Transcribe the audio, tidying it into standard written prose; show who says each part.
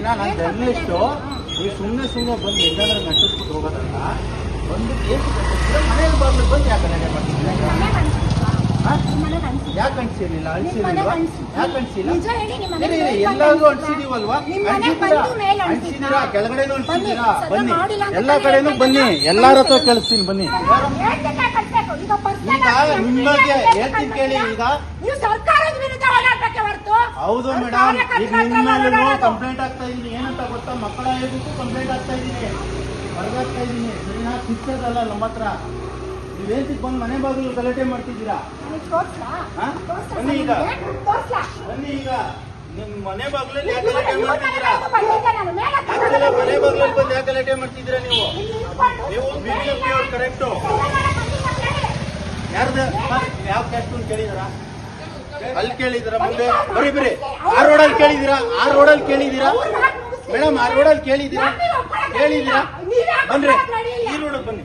Speaker 1: ನಾನು ಜರ್ನಲಿಸ್ಟು. ನೀವು ಸುಮ್ಮನೆ ಬಂದು ಎಲ್ಲಾದ್ರೂ ನಟ್ಟಿಸ್ಬಿಟ್ಟು ಹೋಗೋದಲ್ಲ. ಬಂದು ಕೇಸ್ ಕಟ್ಟಿದ್ರೆ ಮನೇಲಿ ಬಾಗಿಲು ಬಂದು ಯಾಕೆ ಗಲಾಟೆ ಮಾಡ್ತಿದ್ದೀರಾ? ಯಾಕೆ ಅನ್ಸಿರ್ಲಿಲ್ಲ? ಯಾಕೆ ಅನ್ಸಿಲ್ಲ? ಎಲ್ಲಾದ್ರೂ ಅನ್ಸಿದೀವಲ್ವಾ? ಅನ್ಸಿದೀರಾ? ಕೆಳಗಡೆನೂ ಅನ್ಸಿದೀರಾ? ಬನ್ನಿ, ಎಲ್ಲಾ ಕಡೆನೂ ಬನ್ನಿ, ಎಲ್ಲಾರ ಹತ್ರ ಕೇಳಿಸ್ತೀನಿ ಬನ್ನಿ. ಈಗ ನಿಮಗೆ ಹೇಳ್ತೀನಿ ಕೇಳಿ. ಈಗ ಹೌದು ಮೇಡಮ್, ಈಗ ನಿಮ್ಮ ಮೇಲೂ ಕಂಪ್ಲೇಂಟ್ ಆಗ್ತಾ ಇದೀನಿ. ಏನಂತ ಗೊತ್ತಾ? ಮಕ್ಕಳ ಆಯೋಗಕ್ಕೂ ಕಂಪ್ಲೇಂಟ್ ಆಗ್ತಾ ಇದೀನಿ, ಬರ್ದಾಗ್ತಾ ಇದೀನಿ. ಸರಿನಾ? ಶಿಕ್ಷಕರಲ್ಲ ನಮ್ಮ ಹತ್ರ. ನೀವೇಂತಿಗೆ ಬಂದು ಮನೆ ಬಾಗಿಲು ಗಲಾಟೆ ಮಾಡ್ತಿದ್ದೀರಾ? ಬನ್ನಿ ಈಗ, ಬನ್ನಿ ಈಗ. ನಿಮ್ ಮನೆ ಬಾಗಿಲಲ್ಲಿ ಯಾಕೆ ಗಲಾಟೆ ಮಾಡ್ತಿದ್ದೀರಾ? ಮನೆ ಬಾಗಿಲಲ್ಲಿ ಬಂದು ಯಾಕೆ ಗಲಾಟೆ ಮಾಡ್ತಿದ್ದೀರಾ? ನೀವು ಬಿಜೆಪಿ ಅವ್ರು ಕರೆಕ್ಟು. ಯಾರ್ದು ಯಾವ ಕ್ಯಾಸ್ಟ್ ಅಂತ ಕೇಳಿದಾರ? ಅಲ್ಲಿ ಕೇಳಿದಿರ? ಮುಂದೆ ಬರೀ ಆ ರೋಡಲ್ಲಿ ಕೇಳಿದಿರಾ? ಆ ರೋಡಲ್ಲಿ ಕೇಳಿದಿರಾ ಮೇಡಮ್? ಆ ರೋಡಲ್ಲಿ ಕೇಳಿದಿರಾ? ಬನ್ರಿ, ಈ ರೋಡಲ್ಲಿ ಬನ್ನಿ.